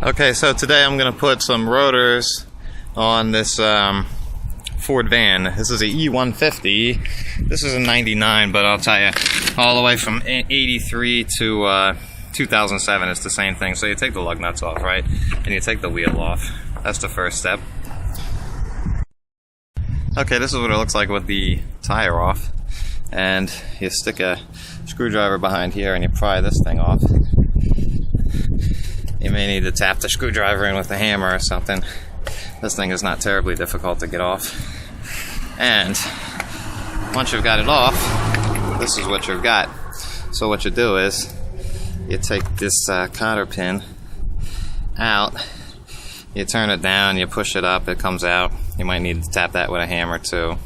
Okay, so today I'm going to put some rotors on this Ford van. This is a E150. This is a 99, but I'll tell you, all the way from 83 to 2007, it's the same thing. So you take the lug nuts off, right? And you take the wheel off. That's the first step. Okay, this is what it looks like with the tire off. And you stick a screwdriver behind here and you pry this thing off. You may need to tap the screwdriver in with a hammer or something. This thing is not terribly difficult to get off. And once you've got it off, this is what you've got. So what you do is you take this cotter pin out, you turn it down, you push it up, it comes out. You might need to tap that with a hammer too.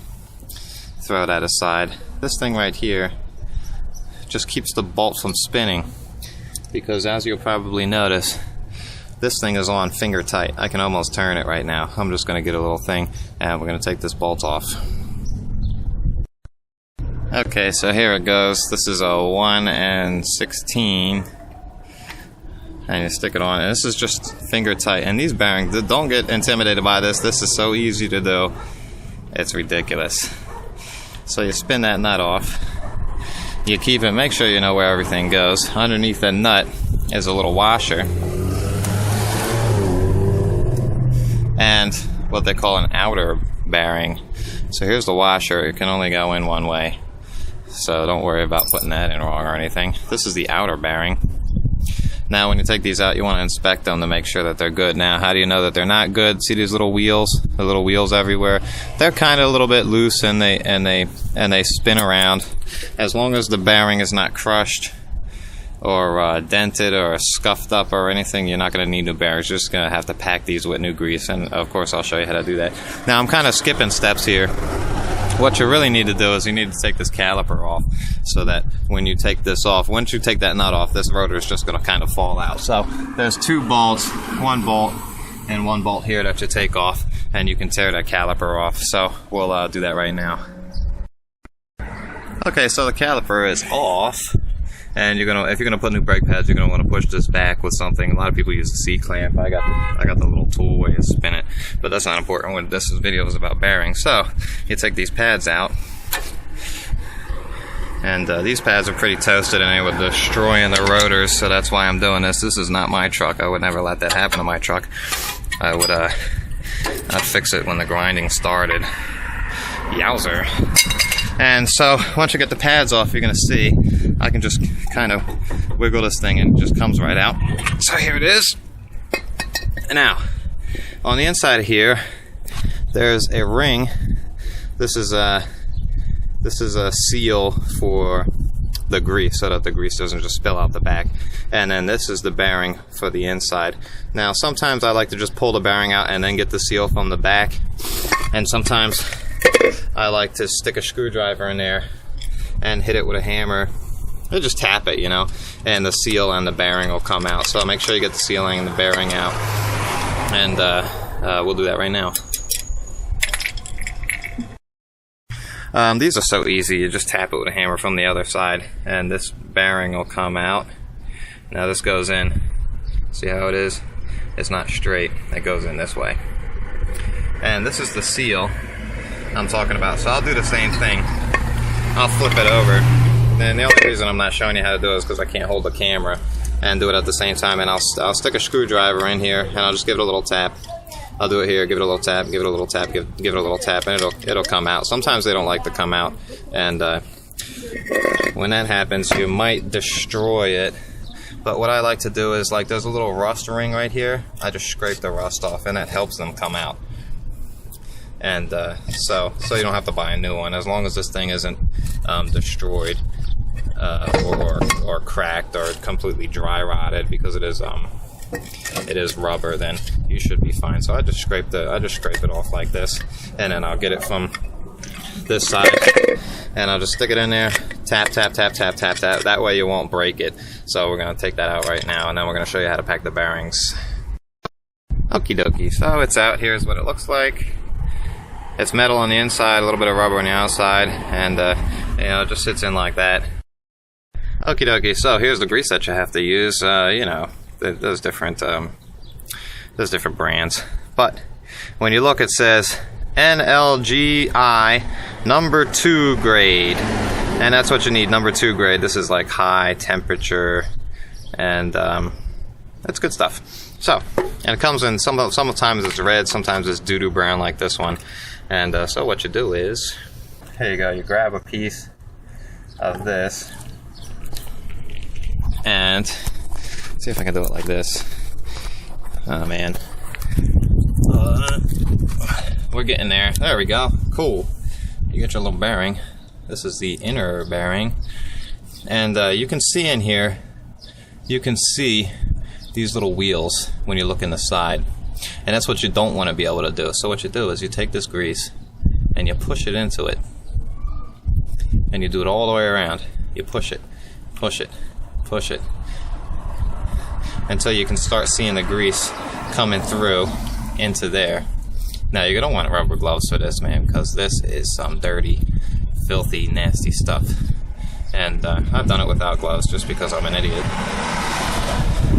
Throw that aside. This thing right here just keeps the bolt from spinning, because as you'll probably notice, this thing is on finger tight. I can almost turn it right now. I'm just going to get a little thing and we're going to take this bolt off. Okay, so here it goes. This is a 1 and 16. And you stick it on. And this is just finger tight. And these bearings, don't get intimidated by this. This is so easy to do. It's ridiculous. So you spin that nut off. You keep it, make sure you know where everything goes. Underneath the nut is a little washer. And what they call an outer bearing. So here's the washer. It can only go in one way. So don't worry about putting that in wrong or anything. This is the outer bearing. Now when you take these out, you want to inspect them to make sure that they're good. Now, how do you know that they're not good? See these little wheels? The little wheels everywhere? They're kind of a little bit loose and they spin around. As long as the bearing is not crushed or dented or scuffed up or anything, you're not going to need new bearings. You're just going to have to pack these with new grease, and of course I'll show you how to do that. Now I'm kind of skipping steps here. What you really need to do is you need to take this caliper off, so that when you take this off, once you take that nut off, this rotor is just going to kind of fall out. So there's two bolts, one bolt and one bolt here that you take off, and you can tear that caliper off. So we'll do that right now. Okay, so the caliper is off, and if you're gonna put new brake pads, you're gonna want to push this back with something. A lot of people use the C-clamp. I got the little tool where you spin it, but that's not important when this video is about bearings. So you take these pads out, and these pads are pretty toasted, and they were destroying the rotors. So that's why I'm doing this. This is not my truck. I would never let that happen to my truck. I'd fix it when the grinding started. Yowzer. And so once you get the pads off, you're going to see I can just kind of wiggle this thing and it just comes right out. So here it is. Now, on the inside of here, there's a ring. This is a seal for the grease, so that the grease doesn't just spill out the back. And then this is the bearing for the inside. Now, sometimes I like to just pull the bearing out and then get the seal from the back. And sometimes I like to stick a screwdriver in there and hit it with a hammer. Or just tap it, and the seal and the bearing will come out. So make sure you get the sealing and the bearing out. And we'll do that right now. These are so easy. You just tap it with a hammer from the other side, and this bearing will come out. Now this goes in. See how it is? It's not straight. It goes in this way. And this is the seal I'm talking about. So I'll do the same thing. I'll flip it over. And the only reason I'm not showing you how to do it is because I can't hold the camera and do it at the same time. And I'll stick a screwdriver in here and I'll just give it a little tap. I'll do it here, give it a little tap, give it a little tap, give it a little tap, and it'll come out. Sometimes they don't like to come out, and when that happens, you might destroy it. But what I like to do is, like, there's a little rust ring right here. I just scrape the rust off, and that helps them come out. And so you don't have to buy a new one, as long as this thing isn't destroyed or cracked or completely dry rotted, because it is rubber. Then you should be fine. So I just scrape it off like this, and then I'll get it from this side, and I'll just stick it in there, tap, tap, tap, tap, tap, tap. That way you won't break it. So we're gonna take that out right now, and then we're gonna show you how to pack the bearings. Okie dokie. So it's out. Here's what it looks like. It's metal on the inside, a little bit of rubber on the outside, and it just sits in like that. Okie dokie. So here's the grease that you have to use. There's different There's different brands. But when you look, it says NLGI number 2 grade. And that's what you need, number 2 grade. This is like high temperature, and that's good stuff. So, and it comes in, sometimes it's red, sometimes it's doo-doo brown like this one. And so what you do is, here you go, you grab a piece of this, and see if I can do it like this. Oh man. We're getting there. There we go. Cool. You get your little bearing. This is the inner bearing. And you can see in here, you can see these little wheels when you look in the side. And that's what you don't want to be able to do. So what you do is you take this grease and you push it into it. And you do it all the way around. You push it, push it, push it, until you can start seeing the grease coming through into there. Now you're gonna want rubber gloves for this, man, because this is some dirty, filthy, nasty stuff. And I've done it without gloves just because I'm an idiot.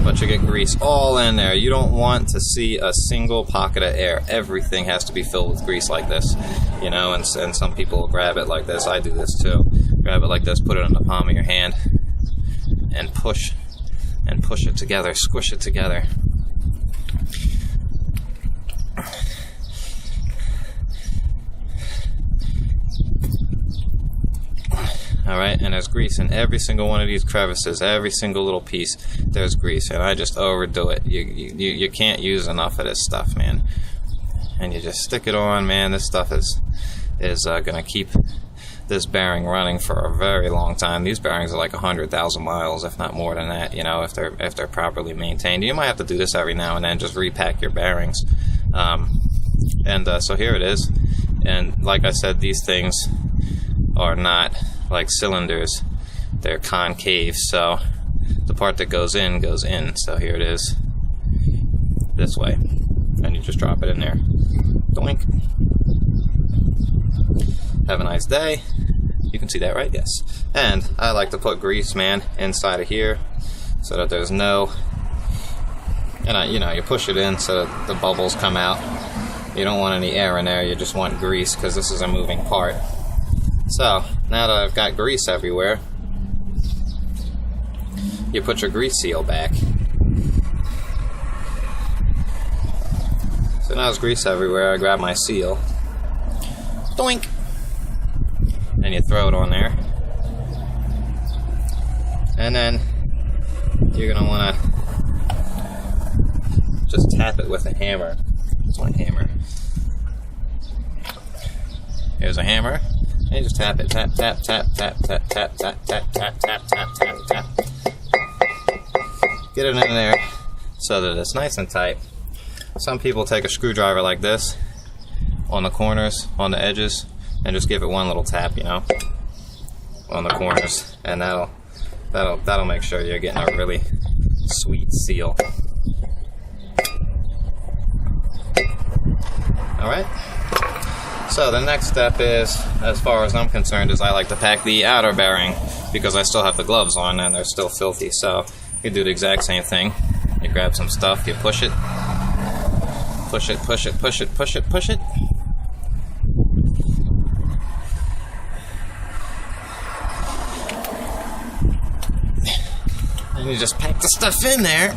But you get grease all in there. You don't want to see a single pocket of air. Everything has to be filled with grease like this, you know. And some people will grab it like this. I do this too. Grab it like this, put it in the palm of your hand, and push it together, squish it together. Alright, and there's grease in every single one of these crevices, every single little piece, there's grease, and I just overdo it. You can't use enough of this stuff, man. And you just stick it on, man. This stuff is gonna keep this bearing running for a very long time. These bearings are like 100,000 miles, if not more than that, you know, if they're properly maintained. You might have to do this every now and then, just repack your bearings. So here it is. And like I said, these things are not like cylinders, they're concave, so the part that goes in. So here it is, this way, and you just drop it in there. Doink. Have a nice day. You can see that, right? Yes. And I like to put grease, man, inside of here so that there's no, and you push it in so that the bubbles come out. You don't want any air in there, you just want grease because this is a moving part. So, now that I've got grease everywhere, you put your grease seal back. So now there's grease everywhere, I grab my seal, doink, and you throw it on there. And then, you're going to want to just tap it with a hammer. It's my hammer. Here's a hammer. And you just tap it, tap, tap, tap, tap, tap, tap, tap, tap, tap, tap, tap, tap, tap. Get it in there so that it's nice and tight. Some people take a screwdriver like this on the corners, on the edges, and just give it one little tap, you know, on the corners, and that'll make sure you're getting a really sweet seal. All right. So the next step is, as far as I'm concerned, is I like to pack the outer bearing because I still have the gloves on and they're still filthy. So you do the exact same thing. You grab some stuff, you push it, push it, push it, push it, push it, push it. And you just pack the stuff in there.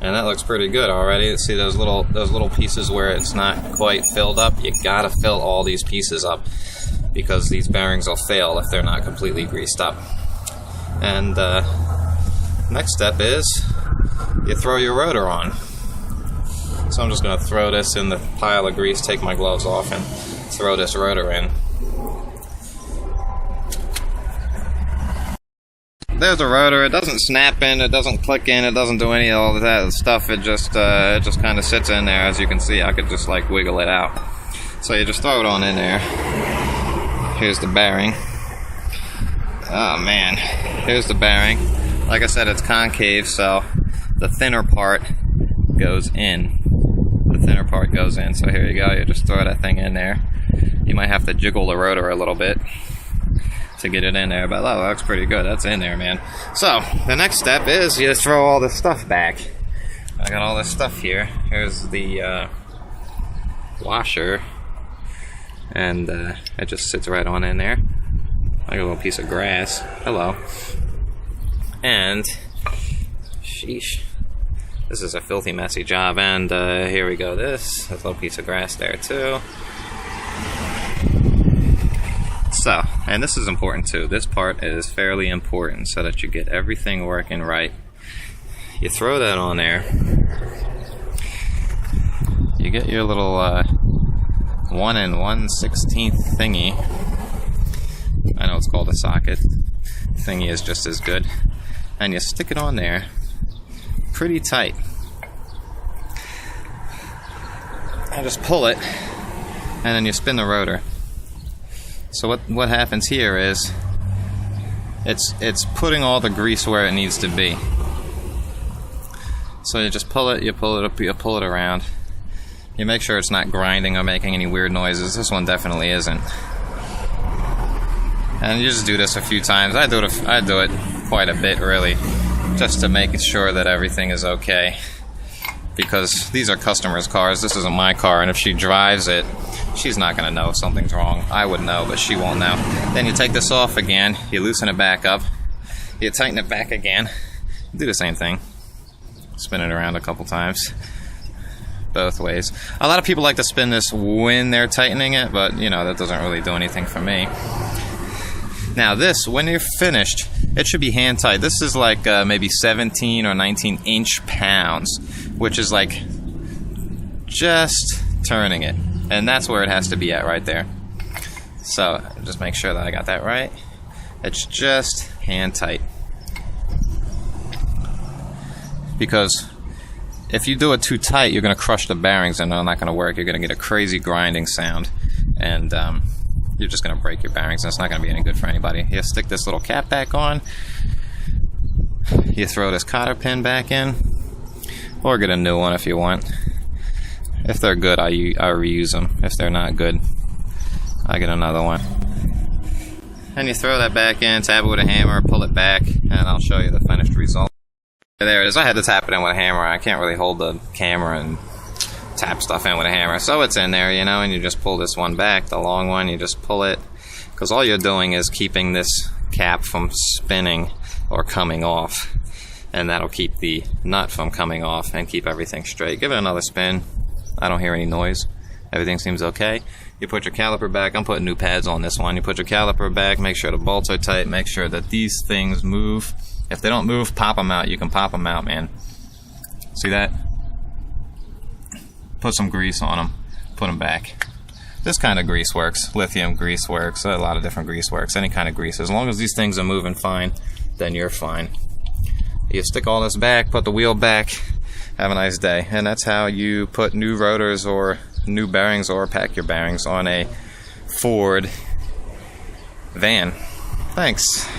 And that looks pretty good already. See those little pieces where it's not quite filled up? You gotta fill all these pieces up because these bearings will fail if they're not completely greased up. And next step is you throw your rotor on. So I'm just gonna throw this in the pile of grease, take my gloves off, and throw this rotor in. There's a rotor. It doesn't snap in, it doesn't click in, it doesn't do any of all that stuff. It just kind of sits in there. As you can see, I could just like wiggle it out. So you just throw it on in there. Here's the bearing. Oh man, here's the bearing. Like I said, it's concave, so the thinner part goes in. The thinner part goes in. So here you go. You just throw that thing in there. You might have to jiggle the rotor a little bit to get it in there, but oh, that looks pretty good. That's in there, man. So the next step is you throw all this stuff back. I got all this stuff here. Here's the washer, and it just sits right on in there. I got a little piece of grass. Hello. And sheesh, this is a filthy, messy job. And here we go. This a little piece of grass there too. So, and this is important too. This part is fairly important so that you get everything working right. You throw that on there. You get your little 1 1/16 thingy. I know it's called a socket. Thingy is just as good. And you stick it on there pretty tight. And just pull it, and then you spin the rotor. So what happens here is it's putting all the grease where it needs to be. So you just pull it, you pull it up, you pull it around. You make sure it's not grinding or making any weird noises. This one definitely isn't. And you just do this a few times. I do it quite a bit, really, just to make sure that everything is okay. Because these are customers' cars. This isn't my car, and if she drives it, she's not going to know if something's wrong. I would know, but she won't know. Then you take this off again. You loosen it back up. You tighten it back again. Do the same thing. Spin it around a couple times. Both ways. A lot of people like to spin this when they're tightening it, but you know, that doesn't really do anything for me. Now this, when you're finished, it should be hand tight. This is like maybe 17 or 19 inch-pounds, which is like just turning it. And that's where it has to be at right there. So just make sure that I got that right. It's just hand tight. Because if you do it too tight, you're going to crush the bearings and they're not going to work. You're going to get a crazy grinding sound, and you're just going to break your bearings, and it's not going to be any good for anybody. You stick this little cap back on. You throw this cotter pin back in, or get a new one if you want. If they're good, I reuse them. If they're not good, I get another one. And you throw that back in, tap it with a hammer, pull it back, and I'll show you the finished result. There it is. I had to tap it in with a hammer. I can't really hold the camera and tap stuff in with a hammer. So it's in there, you know, and you just pull this one back, the long one, you just pull it. Because all you're doing is keeping this cap from spinning or coming off. And that'll keep the nut from coming off and keep everything straight. Give it another spin. I don't hear any noise. Everything seems okay. You put your caliper back. I'm putting new pads on this one. You put your caliper back, make sure the bolts are tight, make sure that these things move. If they don't move, pop them out. You can pop them out, man. See that? Put some grease on them. Put them back. This kind of grease works. Lithium grease works. A lot of different grease works. Any kind of grease. As long as these things are moving fine, then you're fine. You stick all this back, put the wheel back. Have a nice day. And that's how you put new rotors or new bearings or pack your bearings on a Ford van. Thanks.